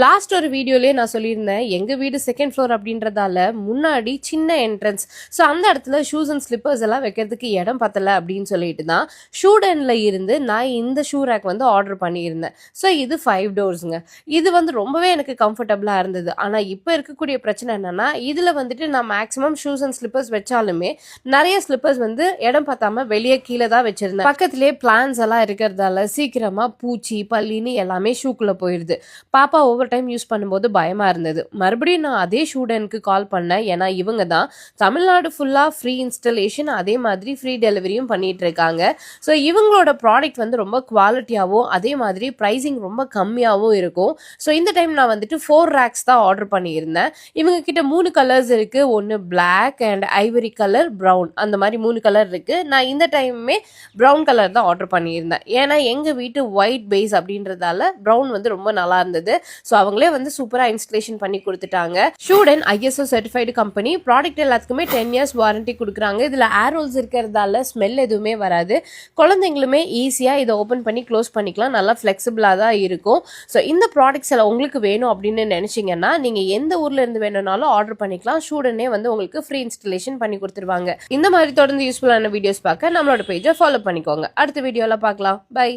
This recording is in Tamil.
லாஸ்ட் ஒரு வீடியோலயே நான் சொல்லியிருந்தேன், எங்க வீடு செகண்ட் ஃப்ளோர் அப்படின்றதால முன்னாடி சின்ன என்ட்ரன்ஸ். ஸோ அந்த இடத்துல ஷூஸ் அண்ட் ஸ்லிப்பர்ஸ் எல்லாம் வைக்கிறதுக்கு இடம் பத்தல அப்படின்னு சொல்லிட்டு தான் ஷூடன்ல இருந்து நான் இந்த ஷூ ரேக் வந்து ஆர்டர் பண்ணியிருந்தேன். ஸோ இது 5 டோர்ஸுங்க. இது வந்து ரொம்பவே எனக்கு கம்ஃபர்டபுளாக இருந்தது. ஆனால் இப்போ இருக்கக்கூடிய பிரச்சனை என்னன்னா, இதில் வந்துட்டு நான் மேக்ஸிமம் ஷூஸ் அண்ட் ஸ்லிப்பர்ஸ் வச்சாலுமே நிறைய ஸ்லிப்பர்ஸ் வந்து இடம் பார்த்தாம வெளியே கீழே தான் வச்சிருந்தேன். பக்கத்திலே பிளான்ஸ் எல்லாம் இருக்கிறதால சீக்கிரமா பூச்சி பல்லின்னு எல்லாமே ஷூக்குள்ள போயிடுது. பாப்பா ஓவர் டைம் யூஸ் பண்ணும்போது பயமா இருந்தது. மறுபடியும் நான் அதே ஷூடனுக்கு கால் பண்ணேன். ஏன்னா இவங்க தான் தமிழ்நாடு ஃபுல்லா ஃப்ரீ இன்ஸ்டலேஷன் அதே மாதிரி ஃப்ரீ டெலிவரியும் பண்ணிட்டு இருக்காங்க. ஸோ இவங்களோட ப்ராடக்ட் வந்து ரொம்ப குவாலிட்டியாகவும் அதே மாதிரி ப்ரைஸிங் ரொம்ப கம்மியாகவும் இருக்கும். ஸோ இந்த டைம் நான் வந்துட்டு 4 ரேக்ஸ் தான் ஆர்டர் பண்ணியிருந்தேன். இவங்க கிட்ட 3 கலர்ஸ் இருக்கு. ஒன்று black and ivory colour, brown, அந்த மாதிரி 3 கலர் இருக்கு. நான் இந்த டைமுமே ப்ரௌன் கலர் தான் ஆர்டர் பண்ணியிருந்தேன். ஏன்னா எங்க வீட்டு ஒயிட் பேஸ் அப்படின்றதால ப்ரௌன் வந்து ரொம்ப நல்லா இருந்தது. ஸோ அவங்களே வந்து சூப்பராக இன்ஸ்டலேஷன் பண்ணி கொடுத்துட்டாங்க. ஷூடன் ISO சர்டிஃபைடு கம்பெனி. ப்ராடக்ட் எல்லாத்துக்குமே 10 இயர்ஸ் வாரண்டி கொடுக்குறாங்க. இதில் ஏர் ஹோல்ஸ் இருக்கிறதால ஸ்மெல் எதுவுமே வராது. குழந்தைங்களுமே ஈஸியாக இதை ஓப்பன் பண்ணி க்ளோஸ் பண்ணிக்கலாம். நல்லா ஃப்ளெக்சிபிளாக தான் இருக்கும். ஸோ இந்த ப்ராடக்ட்ஸ் எல்லாம் உங்களுக்கு வேணும் அப்படின்னு நினச்சிங்கன்னா நீங்கள் எந்த ஊரில் இருந்து வேணும்னாலும் ஆர்டர் பண்ணிக்கலாம். ஷூடனே வந்து உங்களுக்கு ஃப்ரீ இன்ஸ்டலேஷன் பண்ணி கொடுத்துருவாங்க. இந்த மாதிரி தொடர்ந்து யூஸ்ஃபுல்லான வீடியோஸ் பார்க்க நம்மளோட பேஜை ஃபாலோ பண்ணிக்கோங்க. அடுத்த வீடியோவில் பார்க்கலாம். பை.